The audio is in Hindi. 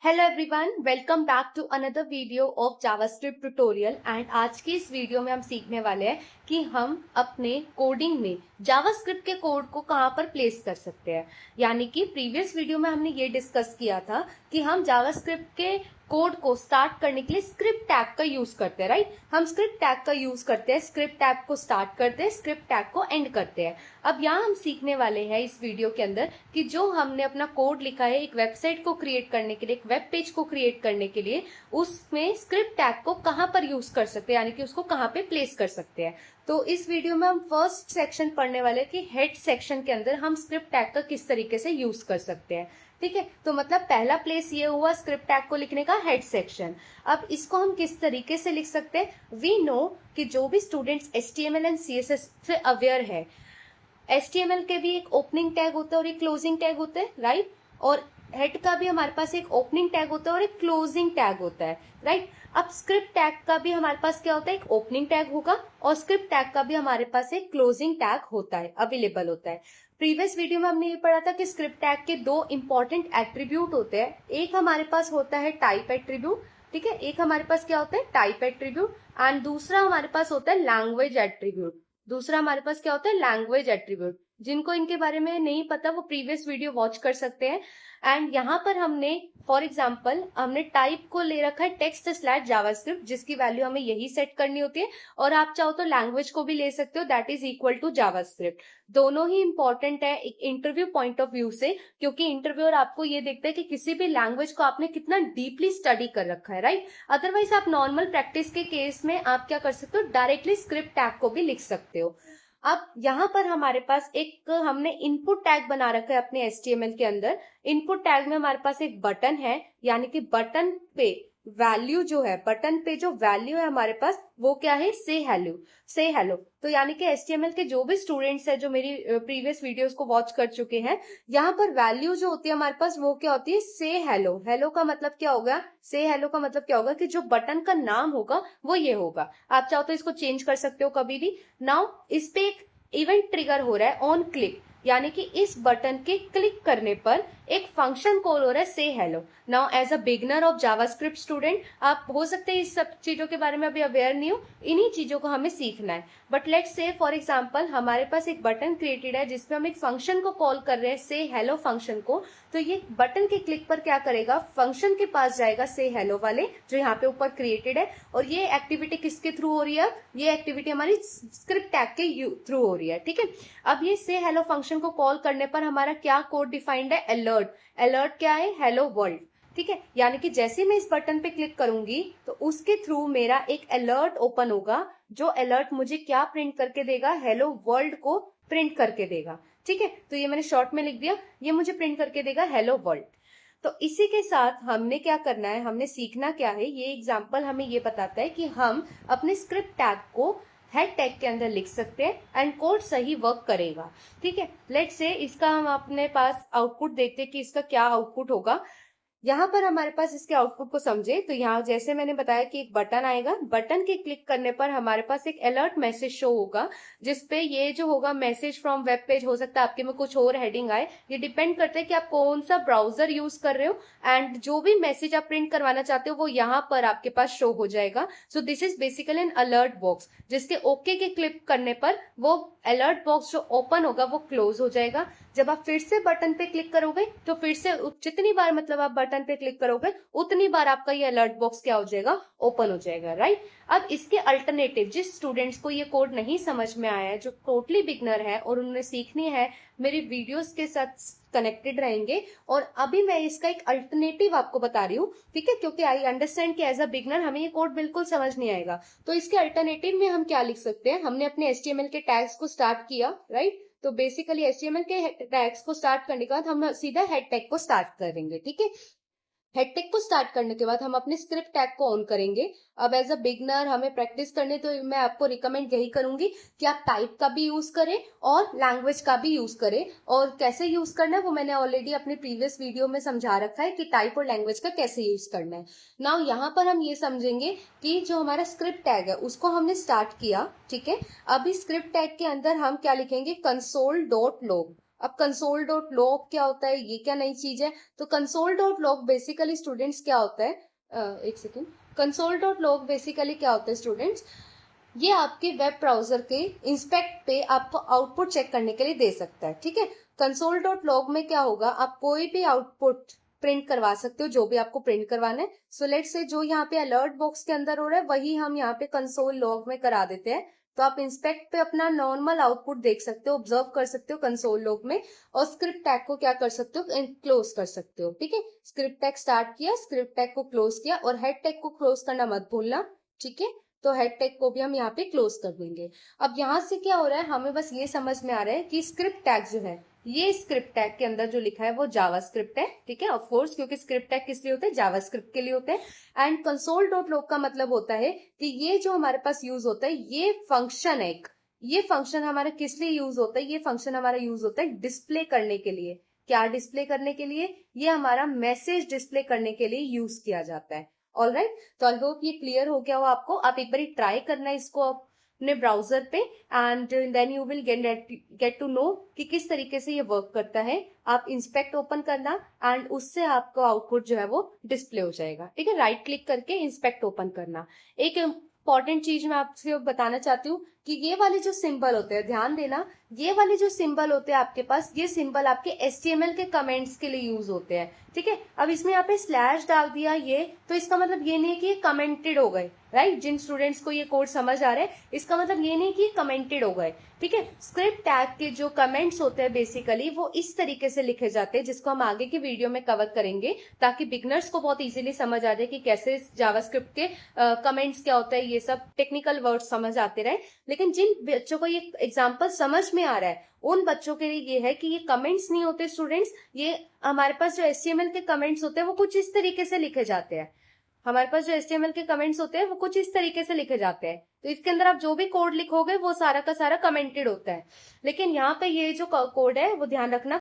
Hello everyone, welcome back to another video of JavaScript tutorial. And आज की इस वीडियो में हम सीखने वाले हैं कि हम अपने कोडिंग में जावास्क्रिप्ट के कोड को कहाँ पर प्लेस कर सकते हैं। यानी कि प्रीवियस वीडियो में हमने ये डिस्कस किया था कि हम जावास्क्रिप्ट के कोड को स्टार्ट करने के लिए स्क्रिप्ट टैग का यूज करते हैं, राइट। हम स्क्रिप्ट टैग का यूज करते हैं, स्क्रिप्ट टैग को स्टार्ट करते हैं, स्क्रिप्ट टैग को एंड करते हैं। अब यहाँ हम सीखने वाले हैं इस वीडियो के अंदर कि जो हमने अपना कोड लिखा है एक वेबसाइट को क्रिएट करने के लिए, एक वेब पेज को क्रिएट करने के लिए, उसमें स्क्रिप्ट टैग को कहाँ पर यूज कर सकते हैं, यानी कि उसको कहाँ पे प्लेस कर सकते हैं। तो इस वीडियो में हम फर्स्ट सेक्शन पढ़ने वाले हैं कि हेड सेक्शन के अंदर हम स्क्रिप्ट टैग का किस तरीके से यूज कर सकते हैं। ठीक है, तो मतलब पहला प्लेस ये हुआ स्क्रिप्ट टैग को लिखने का, हेड सेक्शन। अब इसको हम किस तरीके से लिख सकते हैं। वी नो कि जो भी स्टूडेंट्स HTML एंड CSS से अवेयर है, HTML के भी एक ओपनिंग टैग होता है और एक क्लोजिंग टैग होता है, राइट। और हेड का भी हमारे पास एक ओपनिंग टैग होता है और एक क्लोजिंग टैग होता है, राइट। अब स्क्रिप्ट टैग का भी हमारे पास क्या होता है, एक ओपनिंग टैग होगा और स्क्रिप्ट टैग का भी हमारे पास एक क्लोजिंग टैग होता है, अवेलेबल होता है। प्रीवियस वीडियो में हमने ये पढ़ा था कि स्क्रिप्ट टैग के दो इंपॉर्टेंट एट्रीब्यूट होते हैं। एक हमारे पास होता है टाइप एट्रीब्यूट, ठीक है, एक हमारे पास क्या होता है टाइप एट्रीब्यूट, एंड दूसरा हमारे पास होता है लैंग्वेज एट्रीब्यूट। दूसरा हमारे पास क्या होता है लैंग्वेज एट्रीब्यूट। जिनको इनके बारे में नहीं पता वो प्रीवियस वीडियो वॉच कर सकते हैं। एंड यहाँ पर हमने फॉर एग्जाम्पल हमने टाइप को ले रखा है टेक्स्ट स्लैश जावास्क्रिप्ट, जिसकी वैल्यू हमें यही सेट करनी होती है। और आप चाहो तो लैंग्वेज को भी ले सकते हो, that is equal to JavaScript. दोनों ही इंपॉर्टेंट है एक इंटरव्यू पॉइंट ऑफ व्यू से, क्योंकि इंटरव्यूअर आपको ये देखता है कि किसी भी लैंग्वेज को आपने कितना डीपली स्टडी कर रखा है, राइट। अदरवाइज आप नॉर्मल प्रैक्टिस के केस में आप क्या कर सकते हो, डायरेक्टली स्क्रिप्ट टैग को भी लिख सकते हो। अब यहाँ पर हमारे पास एक हमने इनपुट टैग बना रखा है अपने HTML के अंदर। इनपुट टैग में हमारे पास एक बटन है, यानी कि बटन पे वैल्यू जो है, बटन पे जो वैल्यू है हमारे पास वो क्या है, से हेलो, से हेलो। तो यानी कि HTML के जो भी स्टूडेंट्स है जो मेरी प्रीवियस वीडियोस को वॉच कर चुके हैं, यहाँ पर वैल्यू जो होती है हमारे पास वो क्या होती है, से हेलो। हेलो का मतलब क्या होगा, से हेलो का मतलब क्या होगा कि जो बटन का नाम होगा वो ये होगा। आप चाहो तो इसको चेंज कर सकते हो कभी भी। नाउ इस पे एक इवेंट ट्रिगर हो रहा है ऑन क्लिक, यानी कि इस बटन के क्लिक करने पर एक फंक्शन कॉल हो रहा है से hello. Now as a beginner of JavaScript student आप हो सकते हैं इस सब चीजों के बारे में अभी अवेयर नहीं हो, इन्हीं चीजों को हमें सीखना है। But let's say for example हमारे पास एक बटन क्रिएटेड है जिसमें हम एक फंक्शन को कॉल कर रहे हैं, से हेलो फंक्शन को। तो ये बटन के क्लिक पर क्या करेगा, फंक्शन के पास जाएगा से हेलो वाले जो यहाँ पे ऊपर क्रिएटेड है। और ये एक्टिविटी किसके थ्रू हो रही है, ये एक्टिविटी हमारी स्क्रिप्ट टैग के थ्रू हो रही है, ठीक है। अब ये से हेलो फंक्शन को कॉल करने पर हमारा क्या कोड डिफाइंड है, अलर्ट। अलर्ट क्या है, हेलो वर्ल्ड, ठीक है। यानी कि जैसे मैं इस बटन पे क्लिक करूंगी तो उसके थ्रू मेरा एक अलर्ट ओपन होगा, जो अलर्ट मुझे क्या प्रिंट करके देगा, हेलो वर्ल्ड को प्रिंट करके देगा, ठीक है। तो ये मैंने शॉर्ट में लिख दिया, ये मुझे प्रिंट करके देगा हेलो वर्ल्ड। तो इसी के साथ हमने क्या करना है, हमने सीखना क्या है, ये एग्जाम्पल हमें ये बताता है कि हम अपने स्क्रिप्ट टैग को हेड टैग के अंदर लिख सकते हैं एंड कोड सही वर्क करेगा, ठीक है। लेट्स से इसका हम अपने पास आउटपुट देखते हैं कि इसका क्या आउटपुट होगा। यहाँ पर हमारे पास इसके आउटपुट को समझे तो यहाँ जैसे मैंने बताया कि एक बटन आएगा, बटन के क्लिक करने पर हमारे पास एक अलर्ट मैसेज शो होगा, जिसपे ये जो होगा मैसेज फ्रॉम वेब पेज, हो सकता है आपके में कुछ और हेडिंग आए, ये डिपेंड करता है कि आप कौन सा ब्राउजर यूज कर रहे हो। एंड जो भी मैसेज आप प्रिंट करवाना चाहते हो वो यहाँ पर आपके पास शो हो जाएगा। So this is basically N alert box, जिसके ओके के क्लिक करने पर वो अलर्ट बॉक्स जो ओपन होगा वो क्लोज हो जाएगा। जब आप फिर से बटन पे क्लिक करोगे तो फिर से जितनी बार मतलब आप बटन पे क्लिक करोगे उतनी बार आपका ये अलर्ट बॉक्स क्या हो जाएगा, ओपन हो जाएगा, राइट। अब इसके अल्टरनेटिव, जिस स्टूडेंट्स को ये कोड नहीं समझ में आया है, जो टोटली बिगनर है और उन्होंने सीखनी है, मेरी वीडियोस के साथ कनेक्टेड रहेंगे। और अभी मैं इसका एक अल्टरनेटिव आपको बता रही हूँ, ठीक है, क्योंकि आई अंडरस्टैंड कि एज अ बिगनर हमें ये कोड बिल्कुल समझ नहीं आएगा। तो इसके अल्टरनेटिव में हम क्या लिख सकते हैं, हमने अपने HTML के टैग्स को स्टार्ट किया, राइट। तो बेसिकली HTML के टैग्स को स्टार्ट करने के बाद हम सीधा हेड टैग को स्टार्ट करेंगे, ठीक है। हेड टैग को स्टार्ट करने के बाद हम अपने स्क्रिप्ट टैग को ऑन करेंगे। अब एज अ बिगनर हमें प्रैक्टिस करनी, तो मैं आपको रिकमेंड यही करूंगी कि आप टाइप का भी यूज करें और लैंग्वेज का भी यूज करें। और कैसे यूज करना है वो मैंने ऑलरेडी अपनी प्रीवियस वीडियो में समझा रखा है कि टाइप और लैंग्वेज का कैसे यूज करना है। नाउ यहाँ पर हम ये समझेंगे कि जो हमारा स्क्रिप्ट टैग है उसको हमने स्टार्ट किया, ठीक है। अभी स्क्रिप्ट टैग के अंदर हम क्या लिखेंगे, कंसोल डॉट लॉग। अब कंसोल डॉट लॉग क्या होता है, ये क्या नई चीज है? तो console dot log basically students क्या होता है, एक second, console dot log basically क्या होता है स्टूडेंट्स, ये आपके वेब ब्राउजर के इंस्पेक्ट पे आपको आउटपुट चेक करने के लिए दे सकता है, ठीक है। कंसोल डॉट लॉग में क्या होगा, आप कोई भी आउटपुट प्रिंट करवा सकते हो, जो भी आपको प्रिंट करवाना है। सो लेट से जो यहाँ पे अलर्ट बॉक्स के अंदर हो रहा है वही हम यहाँ पे कंसोल लॉग में करा देते हैं। तो आप इंस्पेक्ट पे अपना नॉर्मल आउटपुट देख सकते हो, ऑब्जर्व कर सकते हो कंसोल लॉग में, और स्क्रिप्ट टैग को क्या कर सकते हो, क्लोज कर सकते हो, ठीक है। स्क्रिप्ट टैग स्टार्ट किया, स्क्रिप्ट टैग को क्लोज किया, और हेड टैग को क्लोज करना मत भूलना, ठीक है। तो हेड टैग को भी हम यहाँ पे क्लोज कर देंगे। अब यहाँ से क्या हो रहा है, हमें बस ये समझ में आ रहा है कि स्क्रिप्ट टैग जो है, ये स्क्रिप्ट टैग के अंदर जो लिखा है वो जावास्क्रिप्ट है, ठीक है। ऑफ कोर्स, क्योंकि स्क्रिप्ट टैग किस लिए होते हैं, जावास्क्रिप्ट के लिए होते हैं। एंड कंसोल डॉट लॉग का मतलब होता है कि ये जो हमारे पास यूज होता है, ये फंक्शन है, ये फंक्शन हमारा किस लिए यूज होता है, ये फंक्शन हमारा यूज होता है डिस्प्ले करने के लिए। क्या डिस्प्ले करने के लिए? ये हमारा मैसेज डिस्प्ले करने के लिए यूज किया जाता है। ऑलराइट, तो आई होप ये क्लियर हो गया हो आपको। आप एक बार ट्राई करना इसको अपने ब्राउजर पे, and then you will get to know कि किस तरीके से ये वर्क करता है। आप इंस्पेक्ट ओपन करना एंड उससे आपको आउटपुट जो है वो डिस्प्ले हो जाएगा, ठीक है। राइट क्लिक करके इंस्पेक्ट ओपन करना। एक इंपॉर्टेंट चीज मैं आपसे बताना चाहती हूँ कि ये वाले जो सिंबल होते हैं, ध्यान देना, ये वाले जो सिंबल होते हैं आपके पास, ये सिंबल आपके HTML के कमेंट्स के लिए यूज होते हैं, ठीक है। अब इसमें यहाँ पे स्लैश डाल दिया ये, तो इसका मतलब ये नहीं है कि ये कमेंटेड हो गए, राइट। जिन स्टूडेंट्स को ये कोड समझ आ रहा है, इसका मतलब ये नहीं कि कमेंटेड हो गए, ठीक है। स्क्रिप्ट टैग के जो कमेंट्स होते हैं बेसिकली वो इस तरीके से लिखे जाते हैं, जिसको हम आगे की वीडियो में कवर करेंगे, ताकि बिगनर्स को बहुत इजीली समझ आ जाए कि कैसे जावास्क्रिप्ट के कमेंट्स क्या होता है, ये सब टेक्निकल वर्ड समझ आते रहे। लेकिन जिन बच्चों को ये एग्जाम्पल समझ में आ रहा है, उन बच्चों के लिए ये है कि ये कमेंट्स नहीं होते स्टूडेंट्स, ये हमारे पास जो HTML के कमेंट्स होते हैं वो कुछ इस तरीके से लिखे जाते हैं। हमारे पास जो HTML के कमेंट्स होते हैं वो कुछ इस तरीके से लिखे जाते हैं। तो इसके अंदर आप जो भी कोड लिखोगे वो सारा का सारा कमेंटेड होता है। लेकिन यहाँ पे ये जो कोड है वो ध्यान रखना